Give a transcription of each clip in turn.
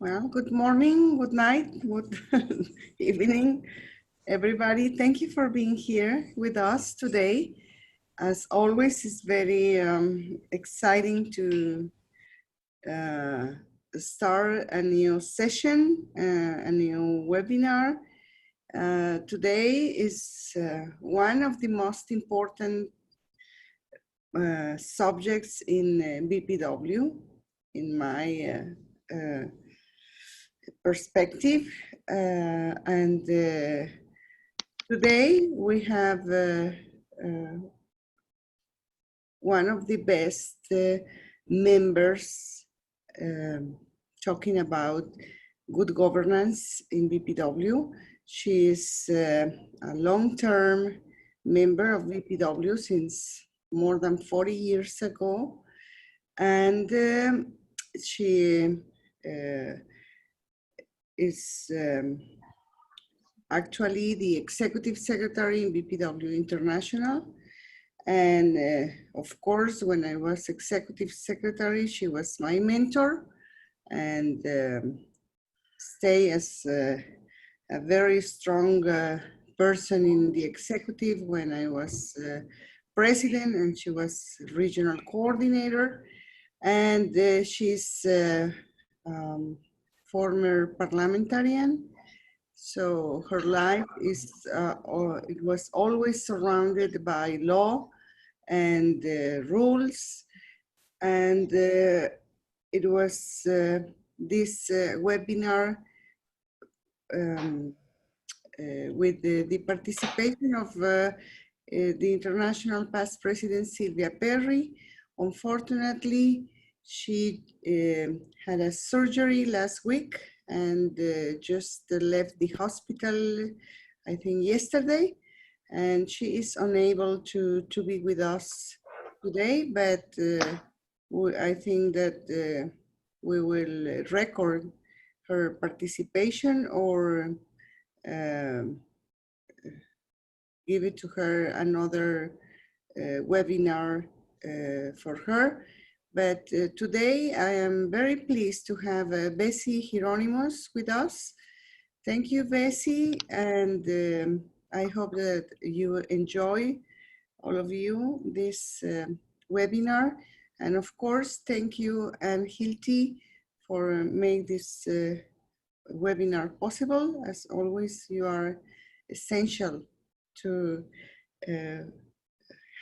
Well, good morning, good night, good evening, everybody. Thank you for being here with us today. As always, it's very exciting to start a new session, a new webinar. Today is one of the most important subjects in BPW, in my perspective. Today we have one of the best members talking about good governance in BPW. She is a long-term member of BPW since more than 40 years ago. And she is actually the Executive Secretary in BPW International. And of course, when I was Executive Secretary, she was my mentor and stay as a very strong person in the executive when I was president, and she was regional coordinator. And she's former parliamentarian. So her life is, it was always surrounded by law and rules. And it was this webinar with the participation of the International Past President Sylvia Perry. Unfortunately, she had a surgery last week and just left the hospital, I think yesterday, and she is unable to be with us today, but I think that we will record her participation or give it to her another webinar for her. But today I am very pleased to have Bessie Hironimus with us. Thank you, Bessie, and I hope that you enjoy, all of you, this webinar. And of course, thank you, Anne Hilty, for making this webinar possible. As always, you are essential to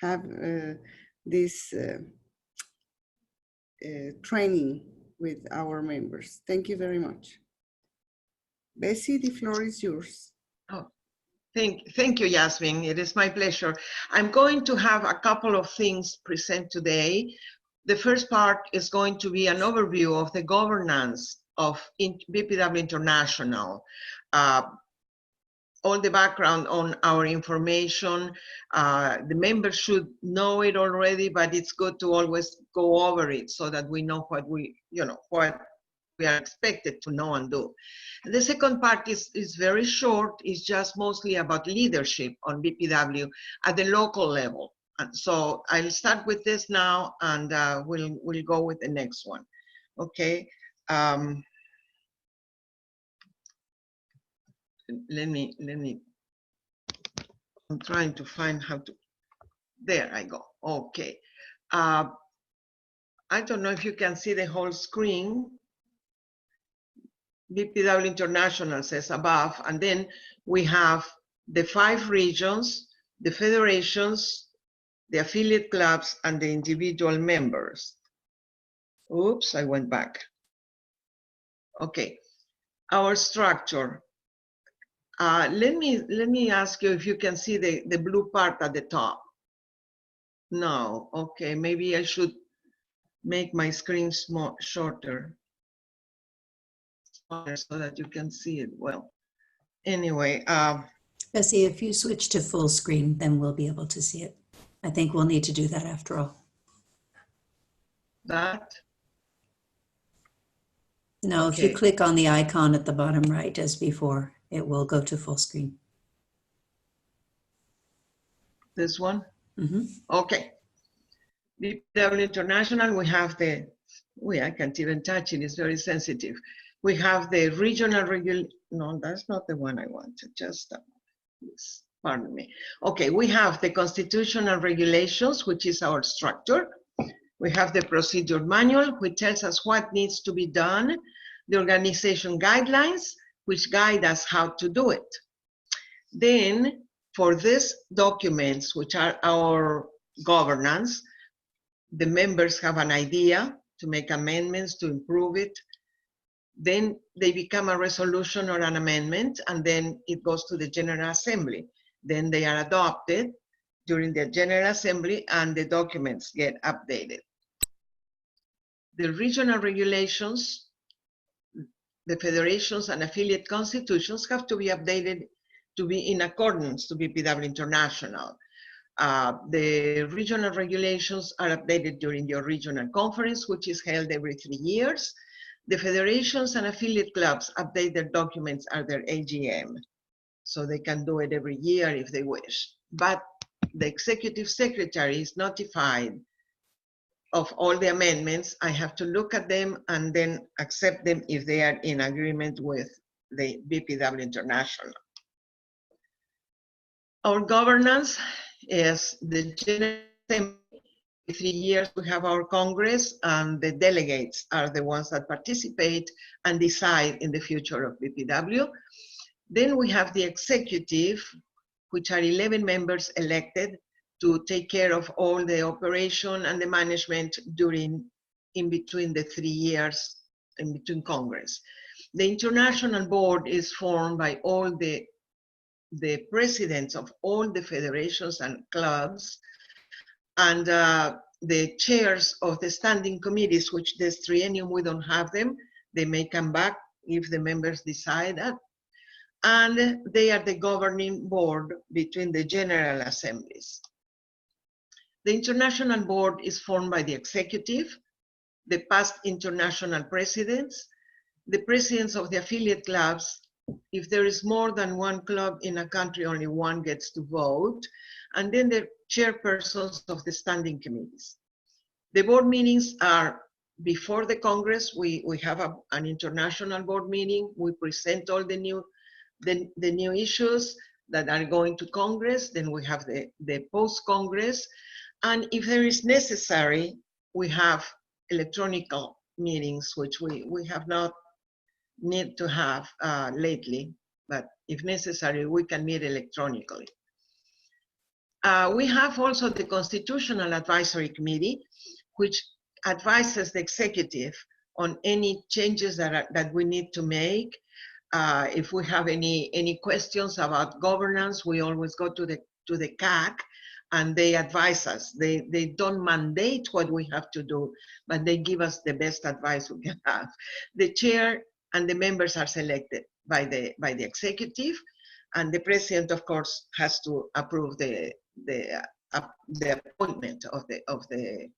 have this training with our members. Thank you very much. Bessie, the floor is yours. Oh, thank you, Yasmin. It is my pleasure. I'm going to have a couple of things present today. The first part is going to be an overview of the governance of BPW International. All the background on our information. The members should know it already, but it's good to always go over it so that we know what what we are expected to know and do. And the second part is very short. It's just mostly about leadership on BPW at the local level. And so I'll start with this now, and we'll go with the next one. Okay. Let me, I'm trying to find how to, there I go, okay. I don't know if you can see the whole screen. BPW International says above, and then we have the 5 regions, the federations, the affiliate clubs, and the individual members. Oops, I went back. Okay, our structure. Let me ask you if you can see the blue part at the top. No, okay, maybe I should make my screen shorter so that you can see it well. Anyway, Bessie, if you switch to full screen, then we'll be able to see it. I think we'll need to do that after all. That? No, Okay. if you click on the icon at the bottom right as before, it will go to full screen. This one? Mm-hmm. Okay. BPW International, we have I can't even touch it, it's very sensitive. We have the regional no, that's not the one I wanted, just pardon me. Okay, we have the constitutional regulations, which is our structure. We have the procedure manual, which tells us what needs to be done, the organization guidelines, which guide us how to do it. Then, for these documents, which are our governance, the members have an idea to make amendments to improve it. Then they become a resolution or an amendment, and then it goes to the General Assembly. Then they are adopted during the General Assembly, and the documents get updated. The regional regulations, the federations and affiliate constitutions have to be updated to be in accordance to BPW International. The regional regulations are updated during your regional conference, which is held every 3 years. The federations and affiliate clubs update their documents at their AGM, so they can do it every year if they wish. But the executive secretary is notified of all the amendments. I have to look at them and then accept them if they are in agreement with the BPW International. Our governance is the General Assembly. 3 years we have our Congress, and the delegates are the ones that participate and decide in the future of BPW. Then we have the executive, which are 11 members elected to take care of all the operation and the management in between the 3 years in between Congress. The international board is formed by all the presidents of all the federations and clubs, and the chairs of the standing committees, which this triennium we don't have them. They may come back if the members decide that. And they are the governing board between the general assemblies. The international board is formed by the executive, the past international presidents, the presidents of the affiliate clubs. If there is more than one club in a country, only one gets to vote, and then the chairpersons of the standing committees. The board meetings are before the Congress. We have an international board meeting. We present all the new issues that are going to Congress. Then we have the post-Congress. And if there is necessary, we have electronic meetings, which we have not need to have lately, but if necessary, we can meet electronically. We have also the Constitutional Advisory Committee, which advises the executive on any changes that we need to make. If we have any questions about governance, we always go to the CAC, and they advise us. They don't mandate what we have to do, but they give us the best advice we can have. The chair and the members are selected by the executive, and the president, of course, has to approve the appointment of the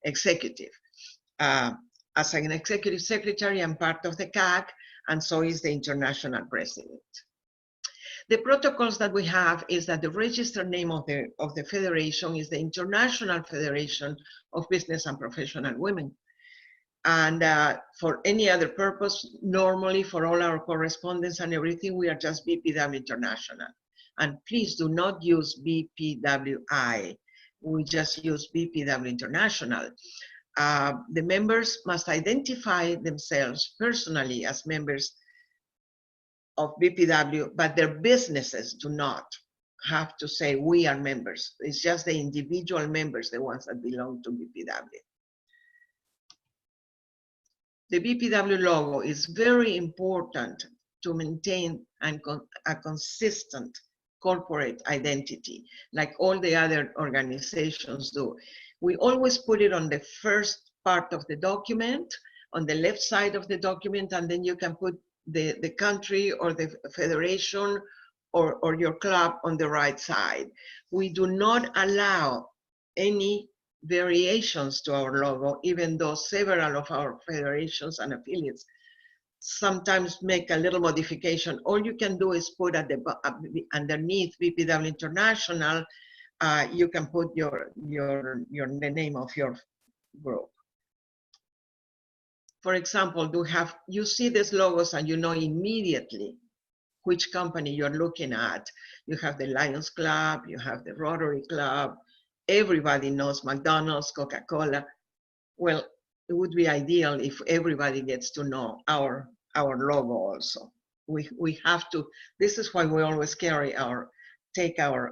executive. As an executive secretary, I'm part of the CAC, and so is the international president. The protocols that we have is that the registered name of the federation is the International Federation of Business and Professional Women. And for any other purpose, normally for all our correspondence and everything, we are just BPW International. And please do not use BPWI. We just use BPW International. The members must identify themselves personally as members of BPW, but their businesses do not have to say we are members. It's just the individual members, the ones that belong to BPW. The BPW logo is very important to maintain a consistent corporate identity, like all the other organizations do. We always put it on the first part of the document, on the left side of the document, and then you can put the country or the federation or your club on the right side. We do not allow any variations to our logo, even though several of our federations and affiliates sometimes make a little modification. All you can do is put at underneath BPW International, you can put the name of your group. For example, you see these logos and you know immediately which company you're looking at. You have the Lions Club, you have the Rotary Club, everybody knows McDonald's, Coca-Cola. Well, it would be ideal if everybody gets to know our logo also. We have to, this is why we always take our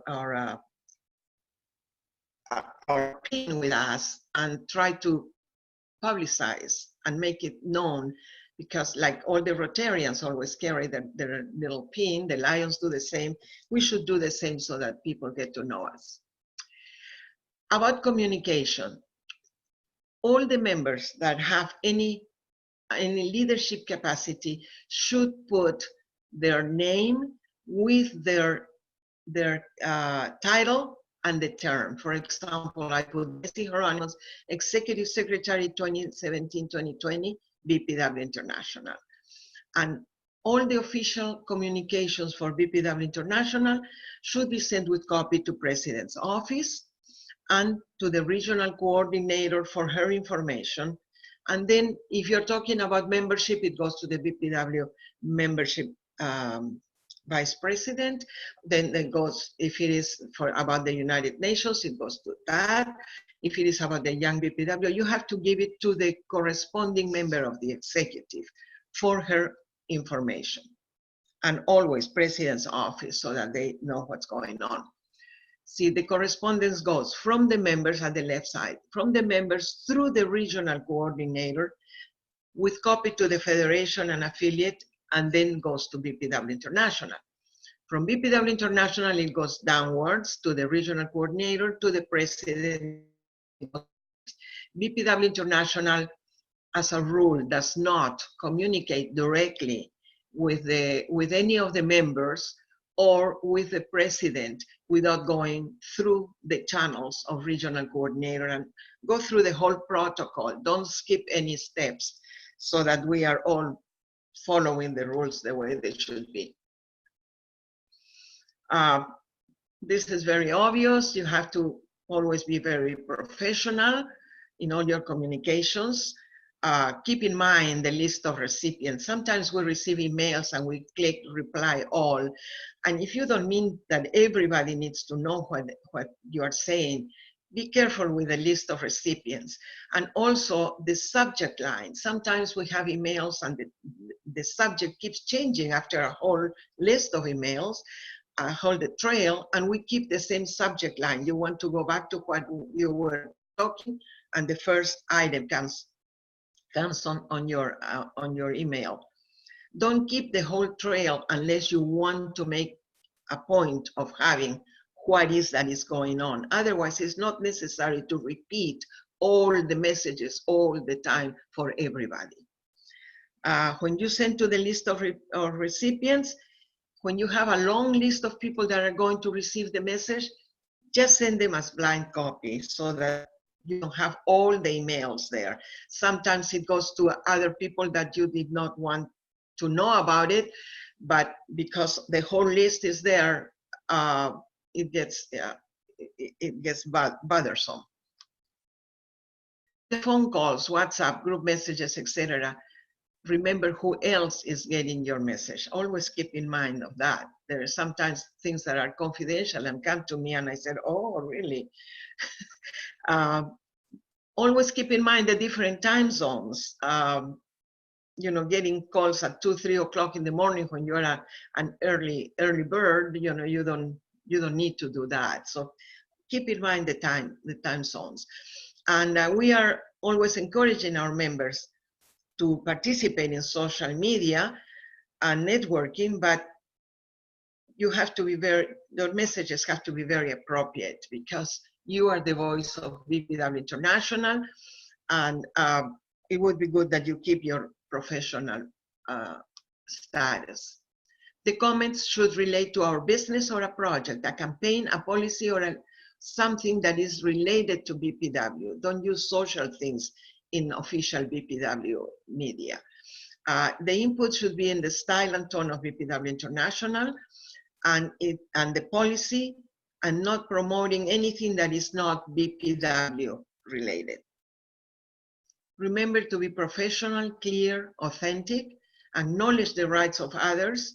pin with us and try to publicize and make it known, because like all the Rotarians always carry their little pin, the Lions do the same. We should do the same so that people get to know us. About communication, all the members that have any leadership capacity should put their name with their title and the term. For example, I put Bessie Hironimus, Executive Secretary 2017-2020, BPW International. And all the official communications for BPW International should be sent with copy to President's office and to the regional coordinator for her information. And then if you're talking about membership, it goes to the BPW membership vice president. Then it goes, if it is about the United Nations, it goes to that. If it is about the young BPW, you have to give it to the corresponding member of the executive for her information. And always President's office so that they know what's going on. See, the correspondence goes from the members at the left side, from the members through the regional coordinator with copy to the federation and affiliate, and then goes to BPW International. From BPW International, it goes downwards to the regional coordinator, to the president. BPW International, as a rule, does not communicate directly with any of the members or with the president without going through the channels of regional coordinator, and go through the whole protocol. Don't skip any steps so that we are all following the rules the way they should be. This is very obvious. You have to always be very professional in all your communications. Keep in mind the list of recipients. Sometimes we receive emails and we click reply all. And if you don't mean that everybody needs to know what you are saying, be careful with the list of recipients. And also the subject line. Sometimes we have emails and the subject keeps changing after a whole list of emails, a whole trail, and we keep the same subject line. You want to go back to what you were talking, and the first item comes on your email. Don't keep the whole trail unless you want to make a point of having what is that is going on. Otherwise, it's not necessary to repeat all the messages all the time for everybody. When you send to the list of recipients, when you have a long list of people that are going to receive the message, just send them as blind copies so that you don't have all the emails there. Sometimes it goes to other people that you did not want to know about it, but because the whole list is there, it gets bothersome. The phone calls, WhatsApp, group messages, etc. Remember who else is getting your message. Always keep in mind of that. There are sometimes things that are confidential and come to me and I said, oh, really? Always keep in mind the different time zones. You know, getting calls at 2, 3 o'clock in the morning when you're an early bird, you know, you don't need to do that. So keep in mind the time zones. And we are always encouraging our members to participate in social media and networking, but you have to be your messages have to be very appropriate, because you are the voice of BPW International, and it would be good that you keep your professional status. The comments should relate to our business or a project, a campaign, a policy, or something that is related to BPW. Don't use social things in official BPW media. The input should be in the style and tone of BPW International and the policy, and not promoting anything that is not BPW related. Remember to be professional, clear, authentic, acknowledge the rights of others,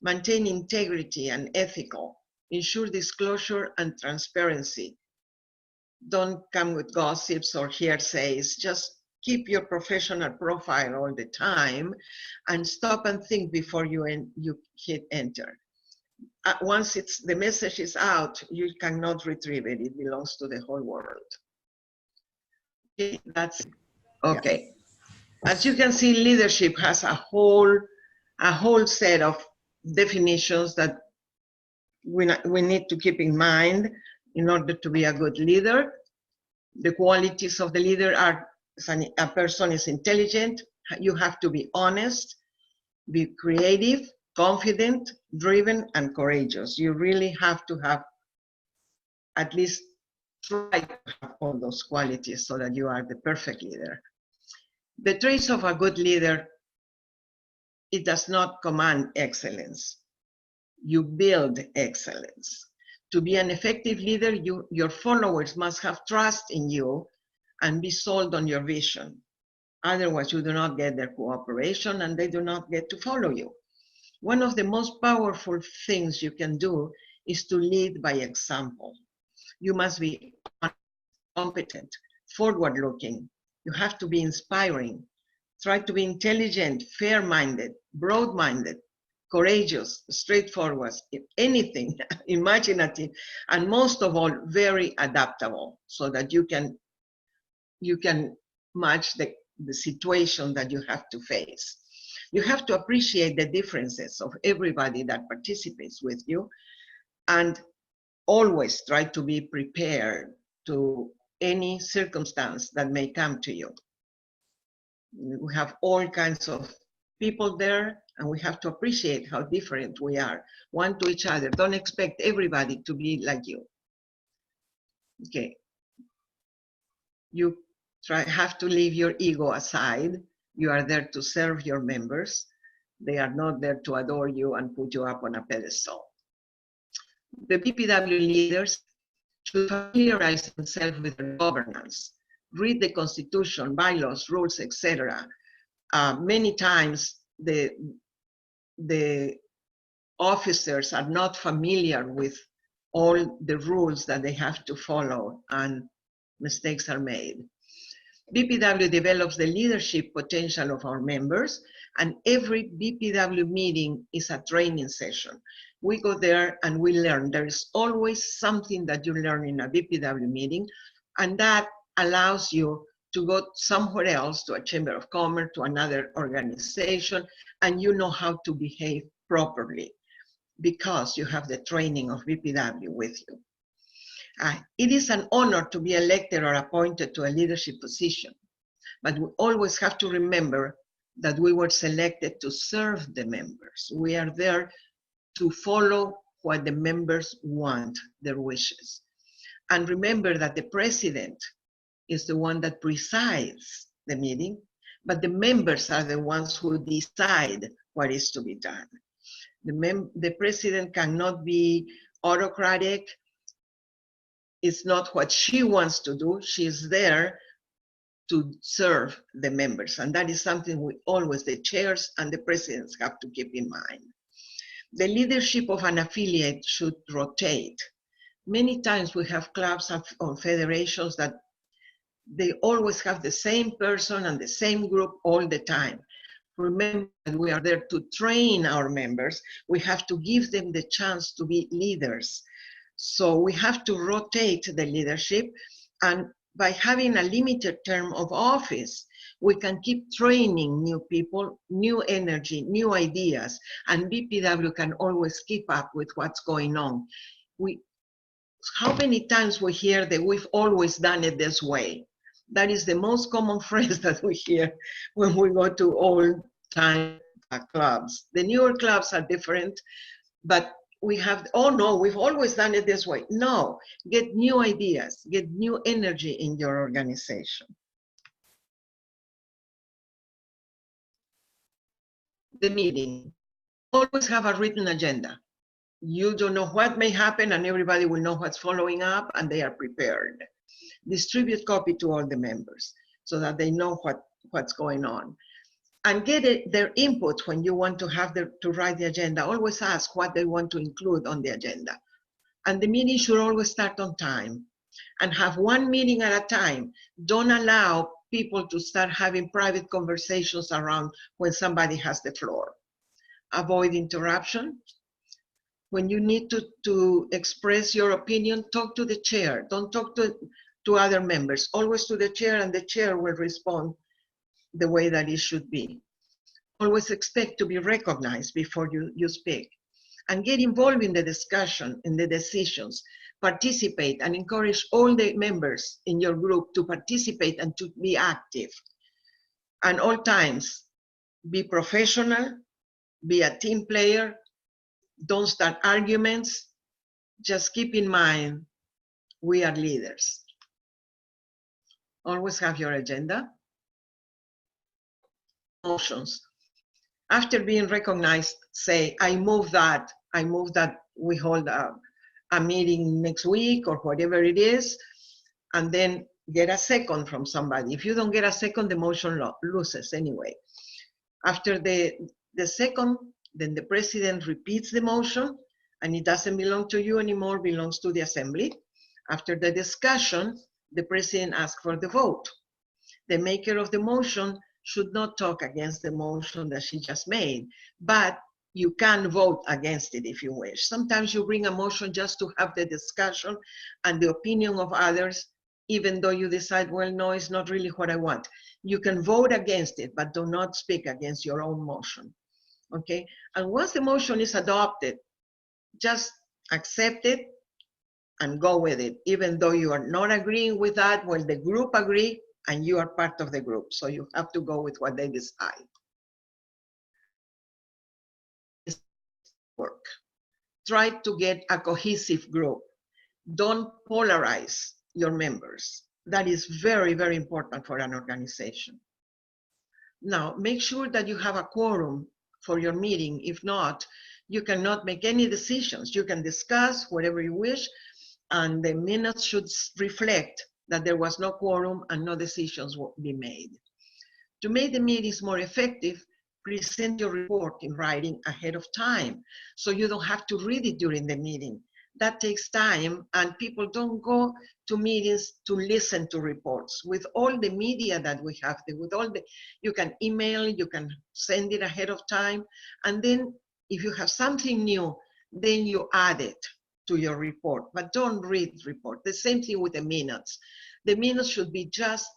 maintain integrity and ethical, ensure disclosure and transparency. Don't come with gossips or hearsays, just keep your professional profile all the time and stop and think before you hit enter. Once the message is out, you cannot retrieve it. It belongs to the whole world. Okay, that's okay. Yeah. As you can see, leadership has a whole set of definitions that we need to keep in mind in order to be a good leader. The qualities of the leader are: a person is intelligent, you have to be honest, be creative, confident, driven, and courageous. You really have to have at least try to have all those qualities so that you are the perfect leader. The traits of a good leader: it does not command excellence. You build excellence. To be an effective leader, your followers must have trust in you and be sold on your vision. Otherwise, you do not get their cooperation and they do not get to follow you. One of the most powerful things you can do is to lead by example. You must be competent, forward-looking. You have to be inspiring. Try to be intelligent, fair-minded, broad-minded, courageous, straightforward, if anything, imaginative, and most of all, very adaptable, so that you can match the situation that you have to face. You have to appreciate the differences of everybody that participates with you, and always try to be prepared to any circumstance that may come to you. We have all kinds of people there, and we have to appreciate how different we are, one to each other. Don't expect everybody to be like you. Okay. You have to leave your ego aside. You are there to serve your members. They are not there to adore you and put you up on a pedestal. The BPW leaders should familiarize themselves with their governance, read the Constitution, bylaws, rules, etc. Many times the officers are not familiar with all the rules that they have to follow, and mistakes are made. BPW develops the leadership potential of our members, and every BPW meeting is a training session. We go there and we learn. There is always something that you learn in a BPW meeting, and that allows you to go somewhere else, to a chamber of commerce, to another organization, and you know how to behave properly because you have the training of BPW with you. It is an honor to be elected or appointed to a leadership position, but we always have to remember that we were selected to serve the members. We are there to follow what the members want, their wishes. And remember that the president is the one that presides the meeting, but the members are the ones who decide what is to be done. The president cannot be autocratic. It's not what she wants to do. She is there to serve the members. And that is something we always, the chairs and the presidents, have to keep in mind. The leadership of an affiliate should rotate. Many times we have clubs or federations that they always have the same person and the same group all the time. Remember that we are there to train our members. We have to give them the chance to be leaders. So we have to rotate the leadership, and by having a limited term of office, we can keep training new people, new energy, new ideas, and BPW can always keep up with what's going on. How many times we hear that we've always done it this way? That is the most common phrase that we hear when we go to old-time clubs. The newer clubs are different, but we have, oh no, we've always done it this way. No, get new ideas, get new energy in your organization. The meeting, always have a written agenda. You don't know what may happen, and everybody will know what's following up, and they are prepared. Distribute copy to all the members. so that they know what's going on. And get their input when you want to write the agenda. Always ask what they want to include on the agenda. And the meeting should always start on time and have one meeting at a time. Don't allow people to start having private conversations around when somebody has the floor. Avoid interruption. When you need to express your opinion, talk to the chair. Don't talk to other members. Always to the chair, and the chair will respond the way that it should be. Always expect to be recognized before you speak. And get involved in the discussion, in the decisions. Participate and encourage all the members in your group to participate and to be active. And all times, be professional, be a team player, don't start arguments. Just keep in mind, we are leaders. Always have your agenda. Motions. After being recognized, say, I move that we hold a meeting next week or whatever it is, and then get a second from somebody. If you don't get a second, the motion loses anyway. After the second, then the president repeats the motion, and it doesn't belong to you anymore, belongs to the assembly. After the discussion, the president asks for the vote. The maker of the motion should not talk against the motion that she just made, but you can vote against it if you wish. Sometimes you bring a motion just to have the discussion and the opinion of others, even though you decide, well, no, it's not really what I want. You can vote against it, but do not speak against your own motion, okay? And once the motion is adopted, just accept it and go with it, even though you are not agreeing with that. Well, the group agree, and you are part of the group, so you have to go with what they decide. Work. Try to get a cohesive group. Don't polarize your members. That is very, very important for an organization. Now, make sure that you have a quorum for your meeting. If not, you cannot make any decisions. You can discuss whatever you wish, and the minutes should reflect that there was no quorum and no decisions will be made. To make the meetings more effective, present your report in writing ahead of time, so you don't have to read it during the meeting. That takes time, and people don't go to meetings to listen to reports. With all the media that we have, you can email, you can send it ahead of time, and then if you have something new, then you add it to your report, but don't read the report. The same thing with the minutes. The minutes should be just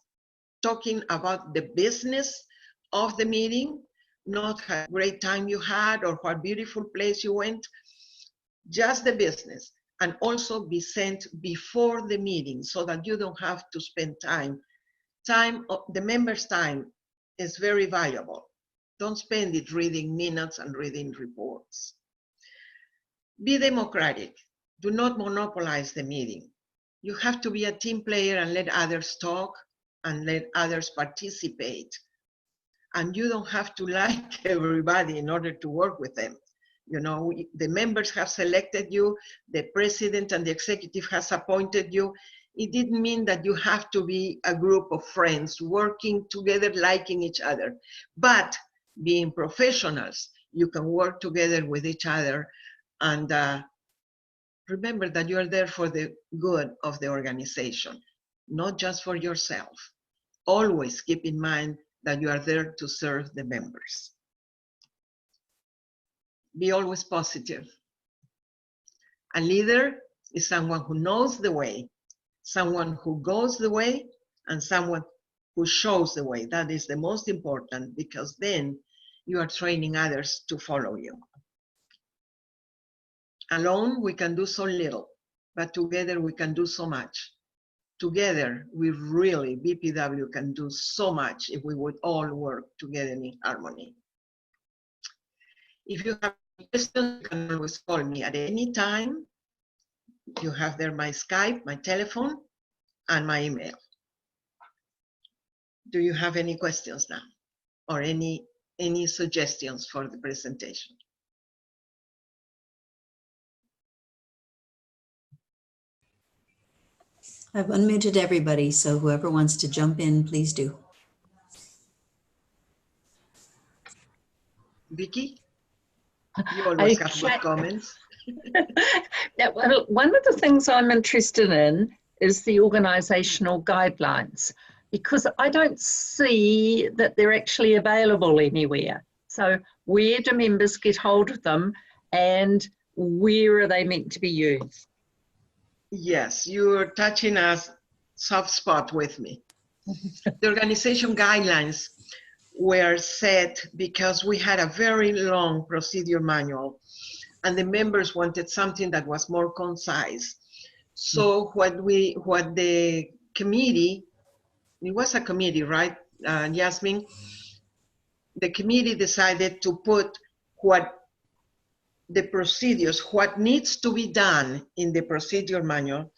talking about the business of the meeting, not how great time you had or what beautiful place you went, just the business. And also be sent before the meeting so that you don't have to spend time. The members' time is very valuable. Don't spend it reading minutes and reading reports. Be democratic. Do not monopolize the meeting. You have to be a team player and let others talk and let others participate. And you don't have to like everybody in order to work with them. You know, the members have selected you, the president and the executive has appointed you. It didn't mean that you have to be a group of friends working together, liking each other. But being professionals, you can work together with each other, and remember that you are there for the good of the organization, not just for yourself. Always keep in mind that you are there to serve the members. Be always positive. A leader is someone who knows the way, someone who goes the way, and someone who shows the way. That is the most important, because then you are training others to follow you. Alone, we can do so little, but together we can do so much. Together, we really, BPW can do so much if we would all work together in harmony. If you have questions, you can always call me at any time. You have there my Skype, my telephone, and my email. Do you have any questions now, or any suggestions for the presentation? I've unmuted everybody, so whoever wants to jump in, please do. Vicky, you always have Okay. good comments. Yeah, well, one of the things I'm interested in is the organisational guidelines, because I don't see that they're actually available anywhere. So where do members get hold of them, and where are they meant to be used? Yes, you're touching a soft spot with me. The organization guidelines were set because we had a very long procedure manual and the members wanted something that was more concise. So what the committee, it was a committee, right, Yasmin? The committee decided to put what the procedures, what needs to be done in the procedure manual,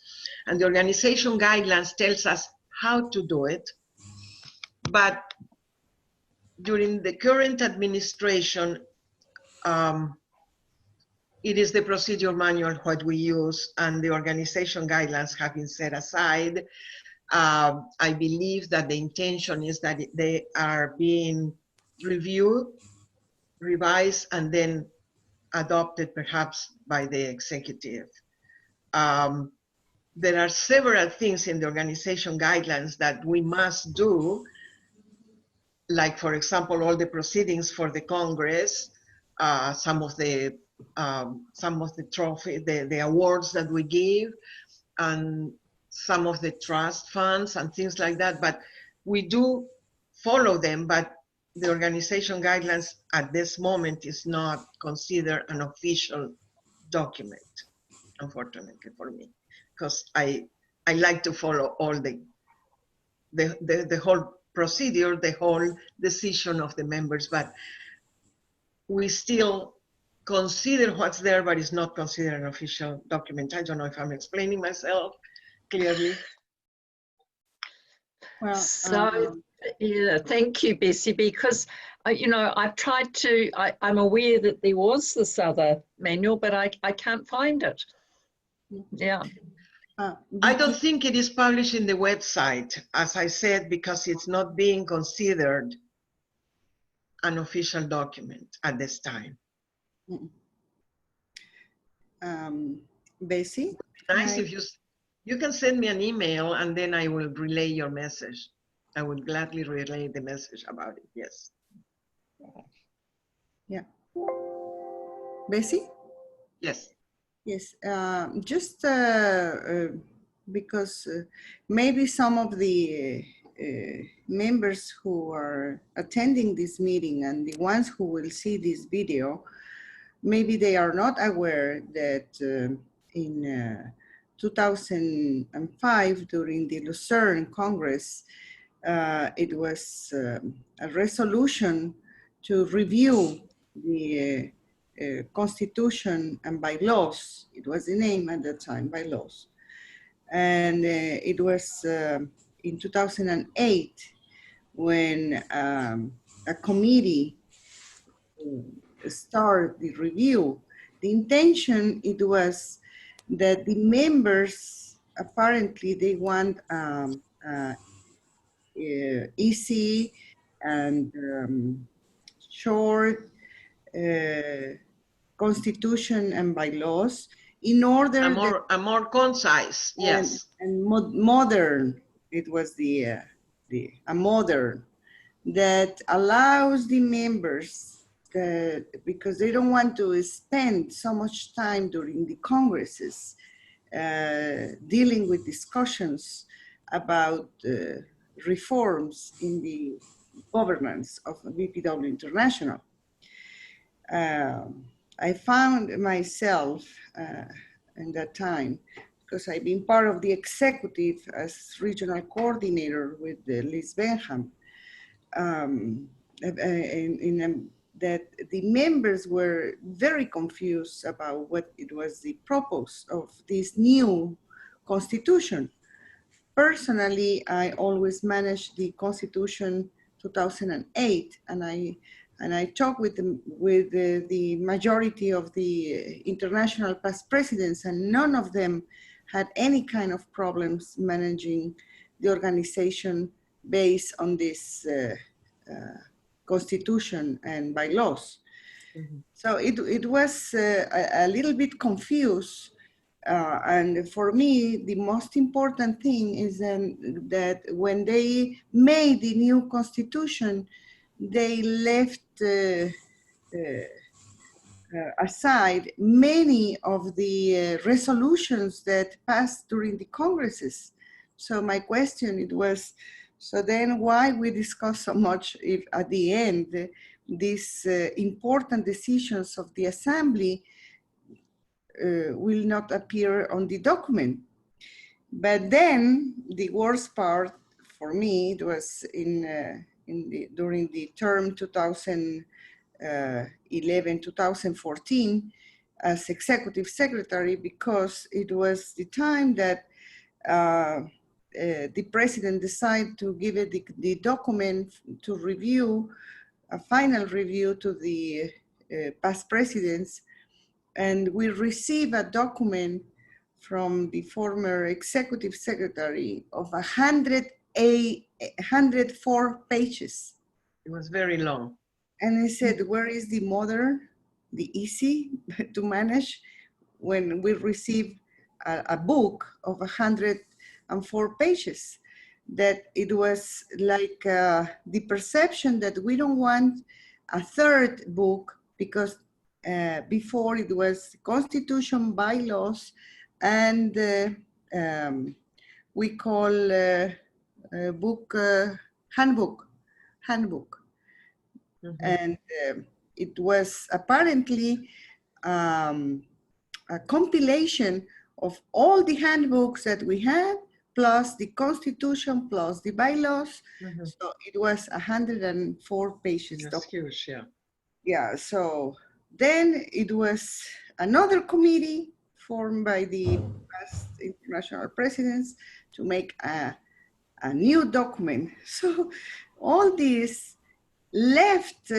and the organization guidelines tells us how to do it. But during the current administration, it is the procedure manual what we use, and the organization guidelines have been set aside. I believe that the intention is that they are being reviewed, revised, and then adopted perhaps by the executive. There are several things in the organization guidelines that we must do, like, for example, all the proceedings for the Congress, some of the trophy, the awards that we give, and some of the trust funds and things like that. But we do follow them, but the organization guidelines at this moment is not considered an official document, unfortunately for me, because I like to follow all the whole procedure, the whole decision of the members, but we still consider what's there, but it's not considered an official document. I don't know if I'm explaining myself clearly. Well, So, yeah, thank you, Bessie, because, you know, I've tried to, I'm aware that there was this other manual, but I can't find it. Yeah. I don't think it is published in the website, as I said, because it's not being considered an official document at this time. Bessie? Nice if you can send me an email and then I will relay your message. I will gladly relay the message about it, yes. Yeah. Bessie? Yes. Yes, just because maybe some of the members who are attending this meeting and the ones who will see this video, maybe they are not aware that in 2005, during the Lucerne Congress, it was a resolution to review the Constitution and bylaws. It was the name at the time, bylaws. And it was in 2008 when a committee started the review. The intention, it was that the members, apparently they want easy and short constitution and bylaws in order a more concise, yes, and modern. It was a modern that allows the members that, because they don't want to spend so much time during the congresses dealing with discussions about reforms in the governance of BPW International. I found myself in that time, because I've been part of the executive as regional coordinator with Liz Benham, that the members were very confused about what it was the purpose of this new constitution. Personally, I always managed the Constitution 2008, and I talked with the majority of the international past presidents, and none of them had any kind of problems managing the organization based on this constitution and bylaws. So it was a little bit confused. And for me, the most important thing is that when they made the new constitution, they left aside many of the resolutions that passed during the congresses. So my question it was, so then why we discuss so much if at the end these important decisions of the assembly will not appear on the document? But then the worst part for me it was during the term 2011-2014 as executive secretary, because it was the time that the president decided to give it the document to review, a final review to the past presidents. And we received a document from the former executive secretary of 104 pages. It was very long. And I said, where is the modern, the easy to manage when we receive a book of 104 pages? That it was like the perception that we don't want a third book, because before it was constitution, bylaws, and we call book handbook. And it was apparently a compilation of all the handbooks that we had, plus the constitution, plus the bylaws. So it was 104 pages. That's huge, yeah. Yeah, so then it was another committee formed by the past international presidents to make a new document. So all this left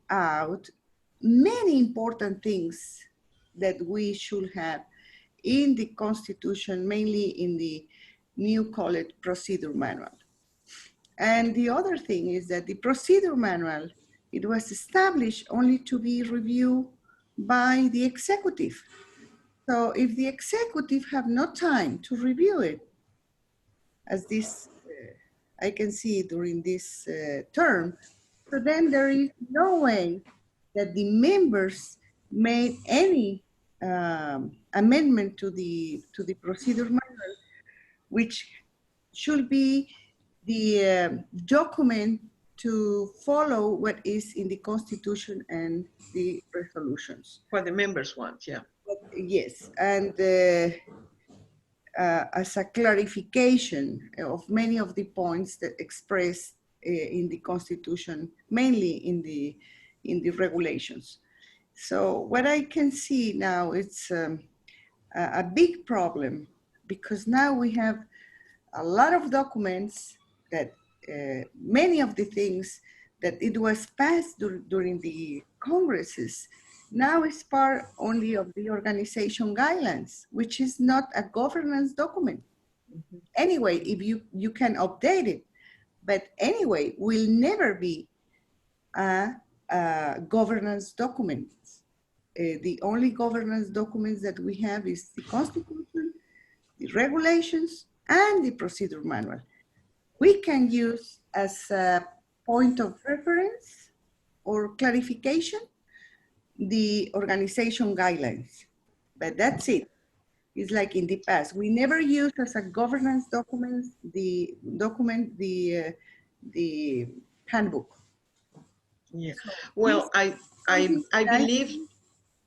out many important things that we should have in the Constitution, mainly in the new college procedure manual. And the other thing is that the procedure manual, it was established only to be reviewed by the executive. So if the executive have no time to review it, as this I can see during this term, so then there is no way that the members made any amendment to the procedure manual, which should be the document to follow what is in the Constitution and the resolutions. What the members want, yeah. Yes, and as a clarification of many of the points that expressed in the Constitution, mainly in the regulations. So what I can see now, it's a big problem, because now we have a lot of documents that many of the things that it was passed during the congresses now is part only of the organization guidelines, which is not a governance document. Anyway, if you can update it, but anyway, will never be a governance document. The only governance documents that we have is the Constitution, the regulations, and the procedure manual. We can use as a point of reference or clarification the organization guidelines, but that's it. It's like in the past, we never used as a governance document the handbook. Yeah. So well, I believe.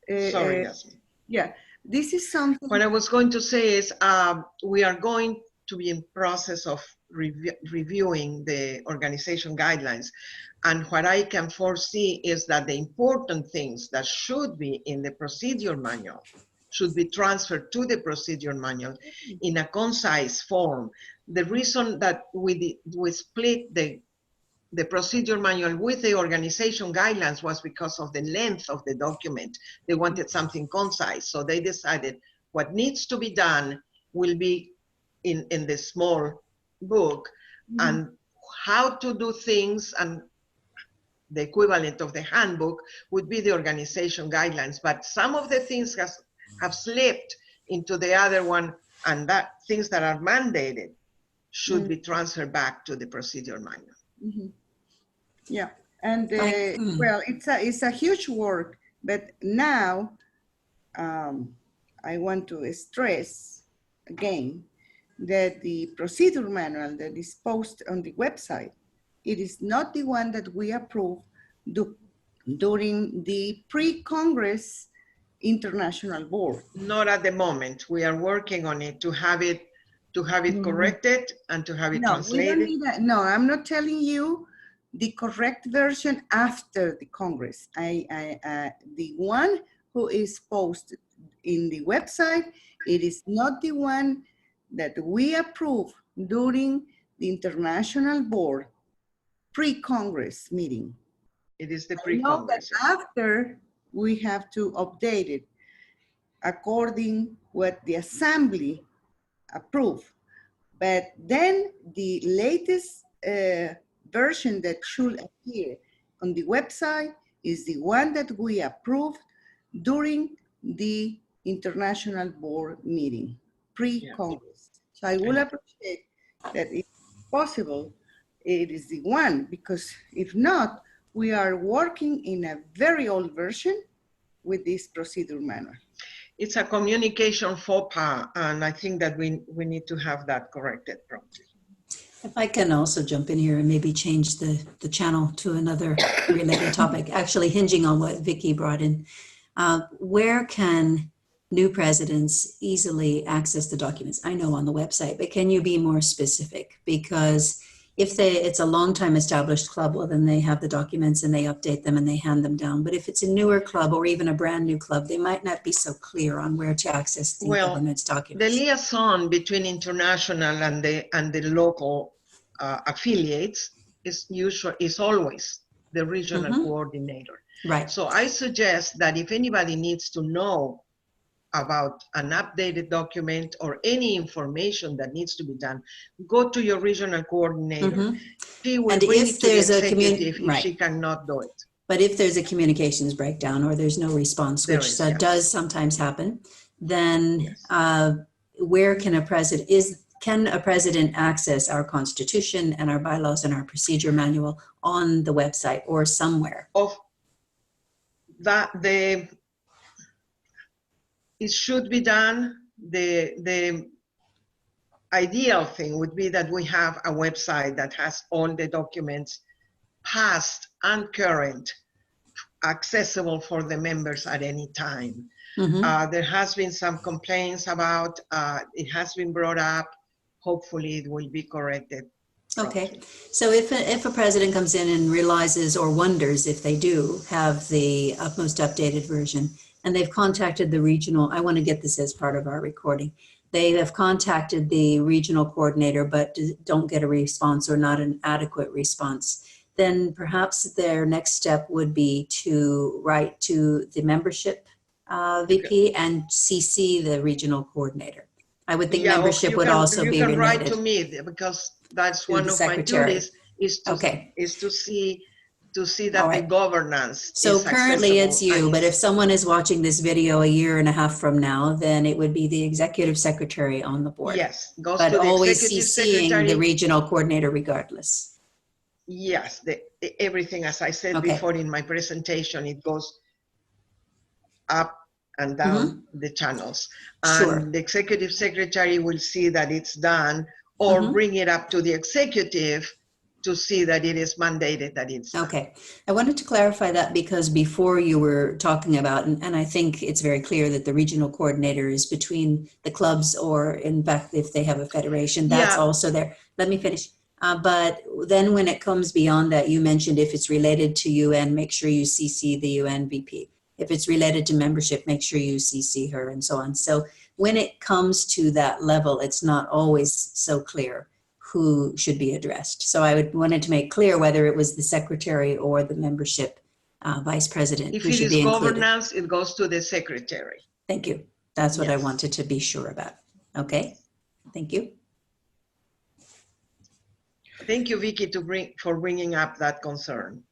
Sorry, Yasmin. Yeah, this is something. What I was going to say is we are going to be in process of reviewing the organization guidelines. And what I can foresee is that the important things that should be in the procedure manual should be transferred to the procedure manual in a concise form. The reason that we split the procedure manual with the organization guidelines was because of the length of the document. They wanted something concise, so they decided what needs to be done will be in the small book, and how to do things and the equivalent of the handbook would be the organization guidelines, but some of the things have slipped into the other one, and that things that are mandated should be transferred back to the procedure manual. Mm-hmm. Yeah, and well, it's a huge work, but now I want to stress again that the procedure manual that is posted on the website, it is not the one that we approve during the pre-Congress International Board. Not at the moment. We are working on it to have it corrected and to have it translated. We don't need that. No, I'm not telling you the correct version after the Congress. The one who is posted in the website, it is not the one that we approve during the International Board pre-Congress meeting. It is the I know that pre-Congress. after we have to update it according what the Assembly approved. But then the latest version that should appear on the website is the one that we approved during the International Board meeting, pre-Congress. So I will appreciate that if possible, it is the one, because if not, we are working in a very old version with this procedure manual. It's a communication faux pas, and I think that we need to have that corrected promptly. If I can also jump in here and maybe change the channel to another related topic, actually hinging on what Vicky brought in. Where can new presidents easily access the documents? I know on the website, but can you be more specific? Because if it's a long time established club, well, then they have the documents and they update them and they hand them down. But if it's a newer club or even a brand new club, they might not be so clear on where to access the government's documents. The liaison between international and the local affiliates is always the regional coordinator. Right. So I suggest that if anybody needs to know about an updated document or any information that needs to be done, go to your regional coordinator. She will bring it to the executive if she cannot do it. But if there's a communications breakdown or there's no response, which does sometimes happen, then where can a president access our Constitution and our bylaws and our procedure manual on the website or somewhere? It should be done. The ideal thing would be that we have a website that has all the documents, past and current, accessible for the members at any time. There has been some complaints about, it has been brought up. Hopefully it will be corrected. Okay, so if a president comes in and realizes or wonders if they do have the most updated version, and they've contacted the regional, I want to get this as part of our recording, they have contacted the regional coordinator but don't get a response or not an adequate response, then perhaps their next step would be to write to the membership VP and CC the regional coordinator. I would think membership would also be related. You can write to me because that's one of my duties is to see that the governance So currently it's you, but if someone is watching this video a year and a half from now, then it would be the executive secretary on the board. Yes, goes but to the always executive CCing secretary. The regional coordinator regardless. Yes, everything, as I said before in my presentation, it goes up and down the channels. And the executive secretary will see that it's done or bring it up to the executive to see that it is mandated that it's done. Okay, I wanted to clarify that because before you were talking about, and I think it's very clear that the regional coordinator is between the clubs or in fact, if they have a federation, that's also there. Let me finish. But then when it comes beyond that, you mentioned if it's related to UN, make sure you CC the UN VP. If it's related to membership, make sure you CC her and so on. So when it comes to that level, it's not always so clear who should be addressed. So I wanted to make clear whether it was the secretary or the membership vice president if who it should is be included. Governance, it goes to the secretary. Thank you. That's what I wanted to be sure about. Okay, thank you. Thank you, Vicky, for bringing up that concern.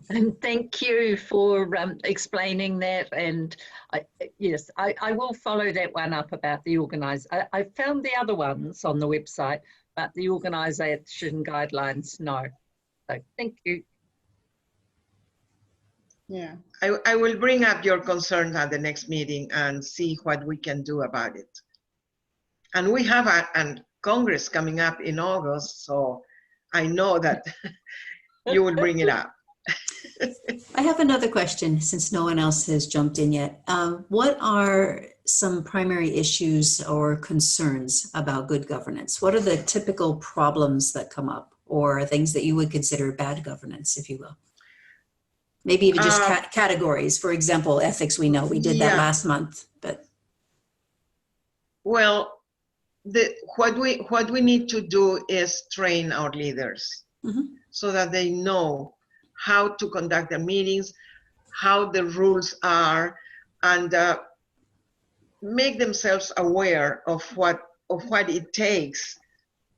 And thank you for explaining that. And yes, I will follow that one up about the I found the other ones on the website, but the organisation guidelines, no. So thank you. Yeah. I will bring up your concerns at the next meeting and see what we can do about it. And we have a Congress coming up in August, so I know that you will bring it up. I have another question since no one else has jumped in yet. What are some primary issues or concerns about good governance? What are the typical problems that come up or things that you would consider bad governance, if you will? Maybe even just categories. For example, ethics, we know we did that last month, but. Well, what we need to do is train our leaders so that they know how to conduct the meetings, how the rules are, and make themselves aware of what it takes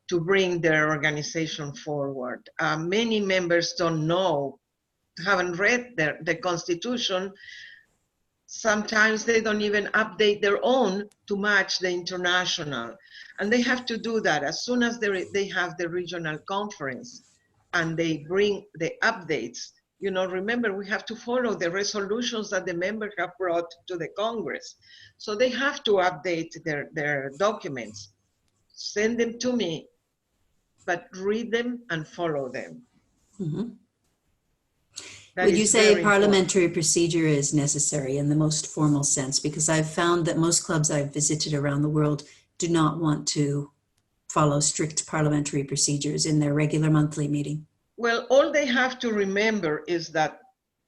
to bring their organization forward. Many members don't know, haven't read the Constitution. Sometimes they don't even update their own to match the international. And they have to do that as soon as they have the regional conference and they bring the updates. You know, remember, we have to follow the resolutions that the members have brought to the Congress. So they have to update their documents, send them to me, but read them and follow them. Would you say parliamentary procedure is necessary in the most formal sense? Because I've found that most clubs I've visited around the world do not want to follow strict parliamentary procedures in their regular monthly meeting. Well, all they have to remember is that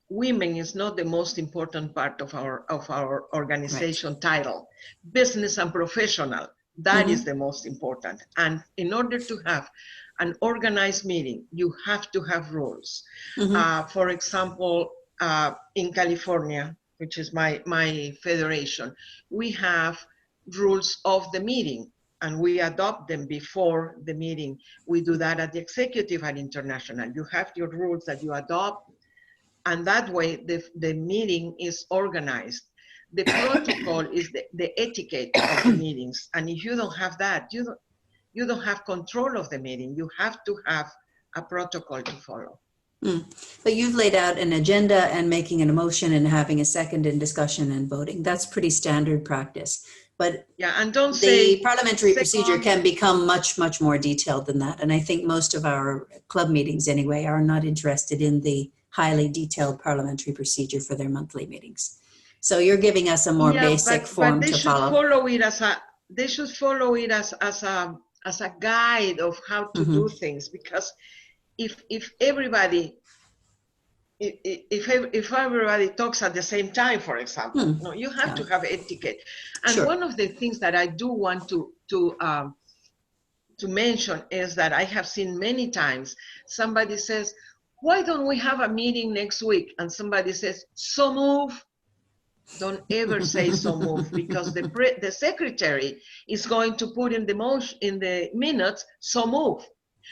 women is not the most important part of our organization title. Business and professional, that is the most important. And in order to have an organized meeting, you have to have rules. For example, in California, which is my federation, we have rules of the meeting and we adopt them before the meeting. We do that at the executive and international. You have your rules that you adopt, and that way the meeting is organized. The protocol is the etiquette of the meetings. And if you don't have that, you don't have control of the meeting. You have to have a protocol to follow. But you've laid out an agenda and making an motion and having a second in discussion and voting. That's pretty standard practice. But yeah, and don't the parliamentary procedure can become much, much more detailed than that. And I think most of our club meetings anyway are not interested in the highly detailed parliamentary procedure for their monthly meetings. So you're giving us a more basic form to follow. They should follow it as a guide of how to do things, because if everybody talks at the same time, for example, no, you have to have etiquette. And one of the things that I do want to mention is that I have seen many times somebody says, why don't we have a meeting next week? And somebody says, so move. Don't ever say so move, because the secretary is going to put in the minutes, so move.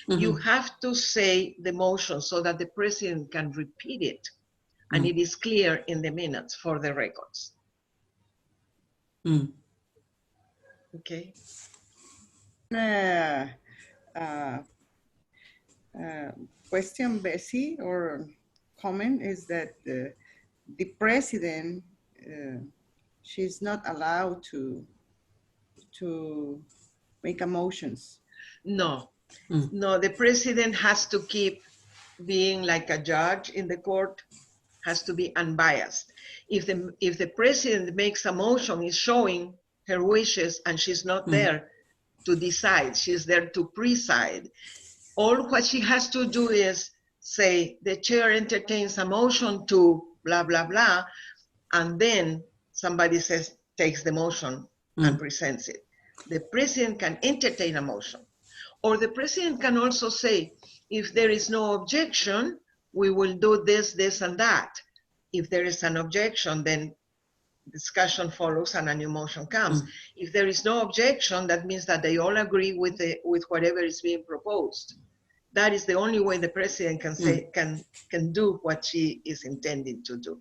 You have to say the motion so that the president can repeat it and it is clear in the minutes for the records. Okay. Question, Bessie, or comment is that the president, she's not allowed to make motions. No, no, the president has to keep being like a judge in the court, has to be unbiased. If the president makes a motion, is showing her wishes and she's not there to decide, she's there to preside. All what she has to do is say, the chair entertains a motion to blah, blah, blah, and then somebody takes the motion and presents it. The president can entertain a motion. Or the president can also say, if there is no objection, we will do this, this, and that. If there is an objection, then discussion follows and a new motion comes. If there is no objection, that means that they all agree with whatever is being proposed. That is the only way the president can say, can do what she is intending to do.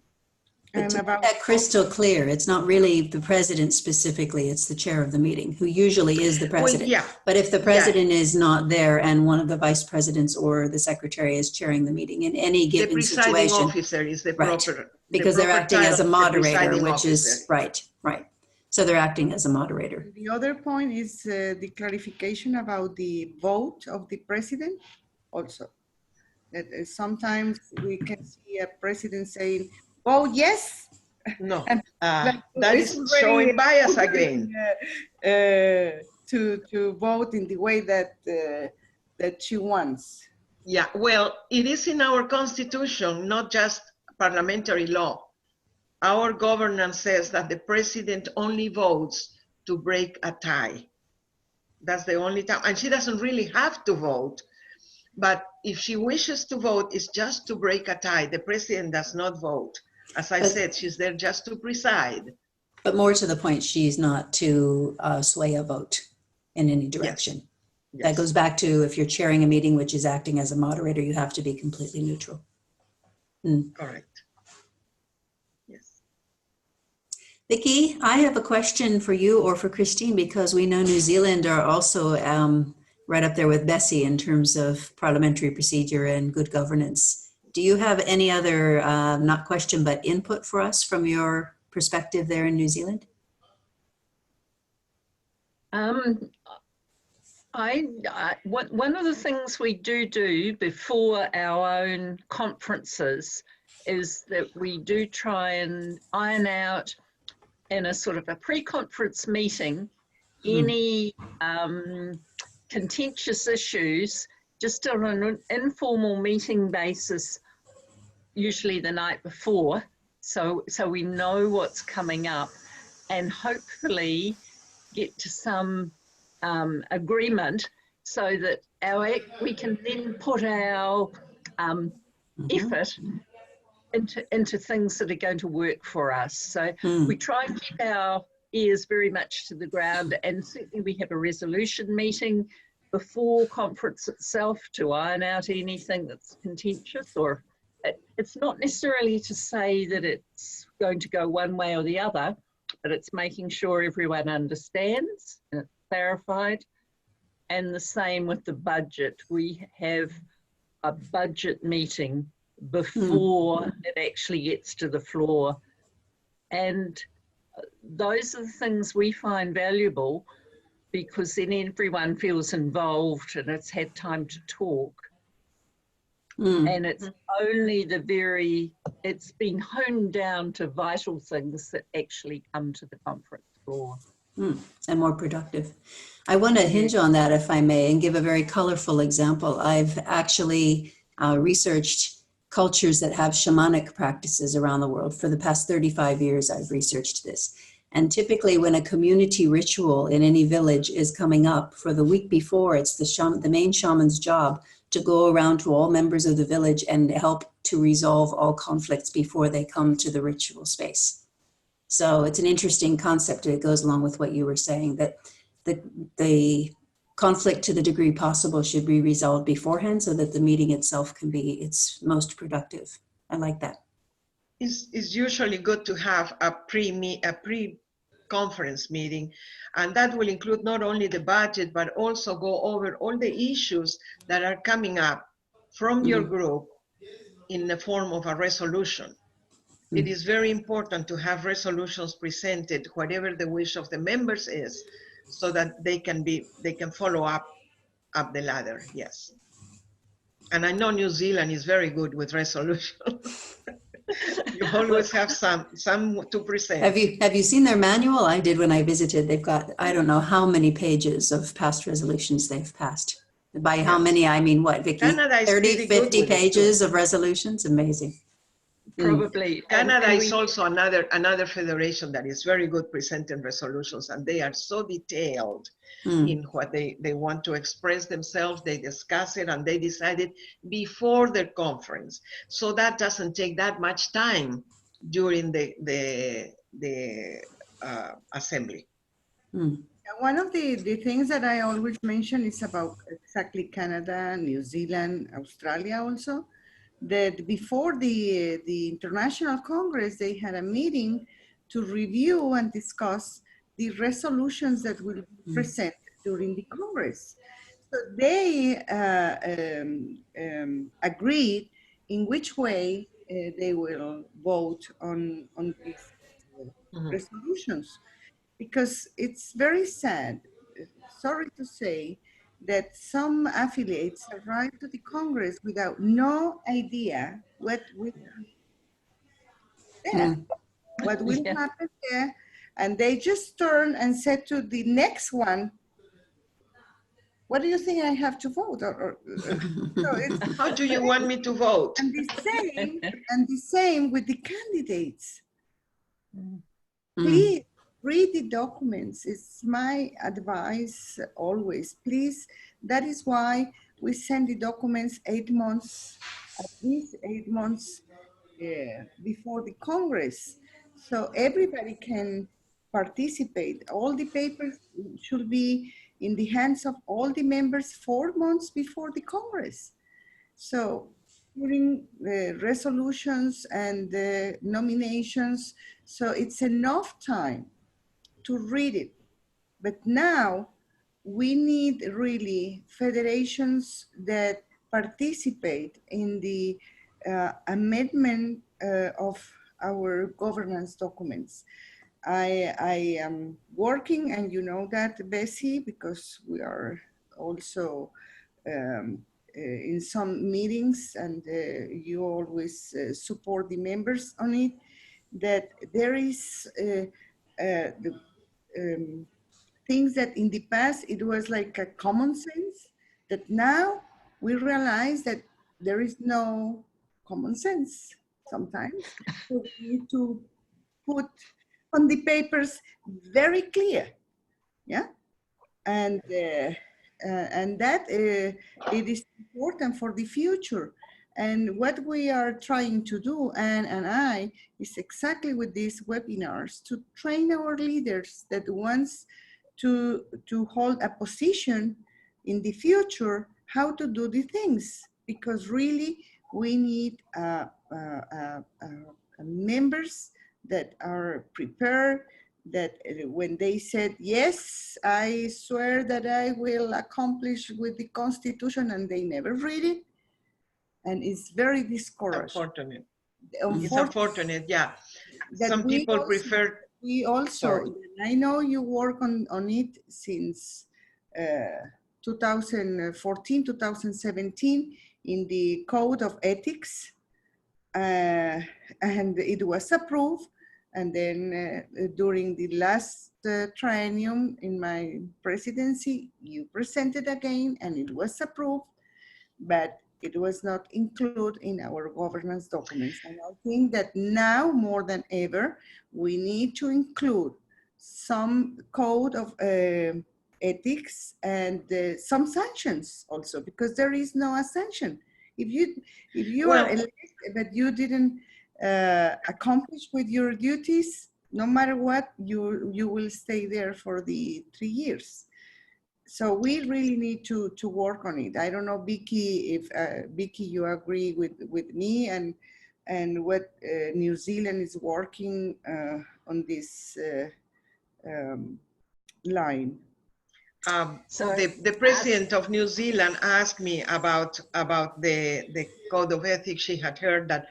But And to about make that crystal clear, it's not really the president specifically, it's the chair of the meeting, who usually is the president. Well, yeah. But if the president is not there and one of the vice presidents or the secretary is chairing the meeting in any The given presiding situation, officer is the right, proper, because the they're proper acting as a title, the moderator, presiding which officer. is right. So they're acting as a moderator. the other point is the clarification about the vote of the president also. That sometimes we can see a president saying, "Vote yes." No, And that it's is already showing bias again. to vote in the way that that she wants. Yeah, well, it is in our constitution, not just parliamentary law. Our governance says that the president only votes to break a tie. That's the only time, and she doesn't really have to vote. But if she wishes to vote, it's just to break a tie. The president does not vote. As I said, she's there just to preside. But more to the point, she's not to sway a vote in any direction. Yes. That goes back to if you're chairing a meeting, which is acting as a moderator, you have to be completely neutral. Correct. Yes. Vicky, I have a question for you or for Christine, because we know New Zealand are also right up there with Bessie in terms of parliamentary procedure and good governance. Do you have any other, not question, but input for us from your perspective there in New Zealand? One of the things we do before our own conferences is that we do try and iron out in a sort of a pre-conference meeting any contentious issues, just on an informal meeting basis, usually the night before, so we know what's coming up, and hopefully get to some agreement so that we can then put our effort into things that are going to work for us. So we try and keep our ears very much to the ground, and certainly we have a resolution meeting before conference itself to iron out anything that's contentious, or it's not necessarily to say that it's going to go one way or the other, but it's making sure everyone understands and it's clarified. And the same with the budget. We have a budget meeting before it actually gets to the floor. And those are the things we find valuable, because then everyone feels involved and it's had time to talk. And it's only it's been honed down to vital things that actually come to the conference floor. And more productive. I want to hinge on that, if I may, and give a very colorful example. I've actually researched cultures that have shamanic practices around the world. For the past 35 years, I've researched this. And typically when a community ritual in any village is coming up, for the week before, it's the main shaman's job to go around to all members of the village and help to resolve all conflicts before they come to the ritual space. So it's an interesting concept. It goes along with what you were saying, that the conflict, to the degree possible, should be resolved beforehand so that the meeting itself can be its most productive. I like that. It's usually good to have a pre-conference meeting, and that will include not only the budget, but also go over all the issues that are coming up from your group in the form of a resolution. It is very important to have resolutions presented, whatever the wish of the members is, so that they can follow up the ladder. Yes. And I know New Zealand is very good with resolutions. You always have some to present. Have you seen their manual? I did when I visited. They've got, I don't know how many pages of past resolutions they've passed. By how many, I mean what, Vicky? Canada is 30, 50 pages of resolutions? Amazing. Probably. Canada is also another federation that is very good presenting resolutions, and they are so detailed in what they want to express themselves. They discuss it and they decide it before their conference. So that doesn't take that much time during the assembly. One of the things that I always mention is about exactly Canada, New Zealand, Australia also, that before the International Congress, they had a meeting to review and discuss the resolutions that will be presented during the Congress. So they agreed in which way they will vote on these resolutions, because it's very sad, sorry to say, that some affiliates arrive to the Congress without no idea what will be there, what will Yeah. happen there, and they just turn and said to the next one, what do you think I have to vote? So it's, How do you want me to vote? and the same with the candidates. Please read the documents. It's my advice always. Please, that is why we send the documents 8 months, at least 8 months before the Congress, so everybody can participate. All the papers should be in the hands of all the members 4 months before the Congress. So during the resolutions and the nominations, so it's enough time to read it. But now we need really federations that participate in the amendment of our governance documents. I am working, and you know that, Bessie, because we are also in some meetings, and you always support the members on it, that there is the things that in the past it was like a common sense, that now we realize that there is no common sense sometimes. So we need to put on the papers very clear, yeah, and that it is important for the future. And what we are trying to do, Anne and I, is exactly with these webinars to train our leaders that wants to hold a position in the future, how to do the things, because really we need members that are prepared, that when they said, yes, I swear that I will accomplish with the Constitution, and they never read it, and it's very discouraging. Unfortunate. It's unfortunate, yeah. Some we people also, prefer. we also, I know you work on it since 2014, 2017 in the Code of Ethics, and it was approved. And then during the last triennium in my presidency, you presented again and it was approved, but it was not included in our governance documents. And I think that now more than ever, we need to include some code of ethics and some sanctions also, because there is no sanction. If you are elected but you didn't accomplish with your duties, no matter what, you will stay there for the 3 years. So we really need to work on it. I don't know, Vicky, if Vicky, you agree with me and what New Zealand is working on this line. The president of New Zealand asked me about the code of ethics. She had heard that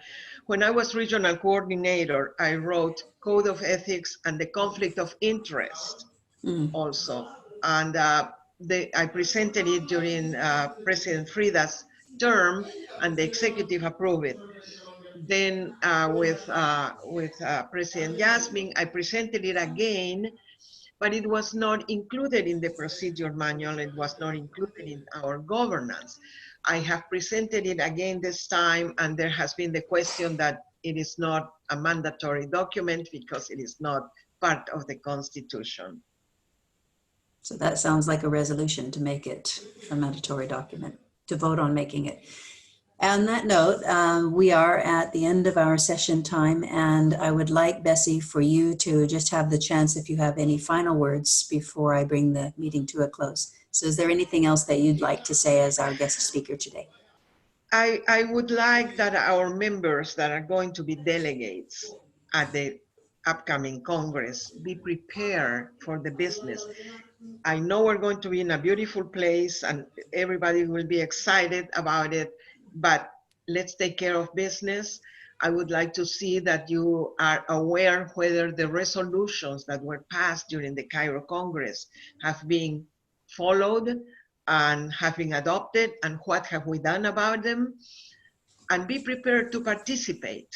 when I was regional coordinator, I wrote code of ethics and the conflict of interest also. And I presented it during President Frida's term, and the executive approved it. Then with President Yasmin, I presented it again, but it was not included in the procedure manual. It was not included in our governance. I have presented it again this time, and there has been the question that it is not a mandatory document because it is not part of the Constitution. So that sounds like a resolution to make it a mandatory document, to vote on making it. On that note, we are at the end of our session time, and I would like, Bessie, for you to just have the chance if you have any final words before I bring the meeting to a close. So is there anything else that you'd like to say as our guest speaker today? I would like that our members that are going to be delegates at the upcoming Congress be prepared for the business. I know we're going to be in a beautiful place and everybody will be excited about it, but let's take care of business. I would like to see that you are aware whether the resolutions that were passed during the Cairo Congress have been followed and have been adopted, and what have we done about them, and be prepared to participate.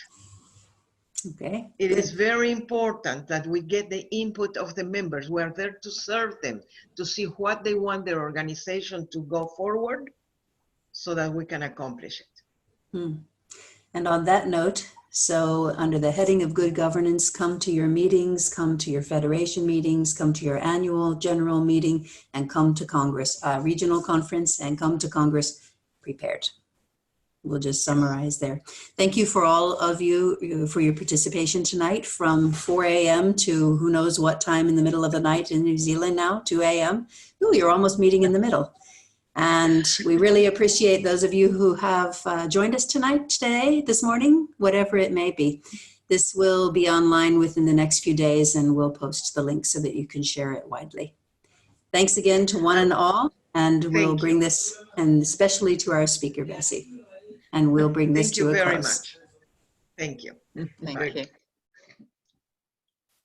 Okay. It good. is very important that we get the input of the members. We are there to serve them, to see what they want their organization to go forward so that we can accomplish it. And on that note, so under the heading of good governance, come to your meetings, come to your federation meetings, come to your annual general meeting, and come to Congress, regional conference, and come to Congress prepared. We'll just summarize there. Thank you for all of you for your participation tonight from 4 a.m. to who knows what time in the middle of the night in New Zealand now, 2 a.m. Ooh, you're almost meeting in the middle. And we really appreciate those of you who have joined us today, this morning, whatever it may be. This will be online within the next few days, and we'll post the link so that you can share it widely. Thanks again to one and all, and we'll bring this, and especially to our speaker, Bessie, and we'll bring this to a close. Thank you very much. Thank you. Thank you.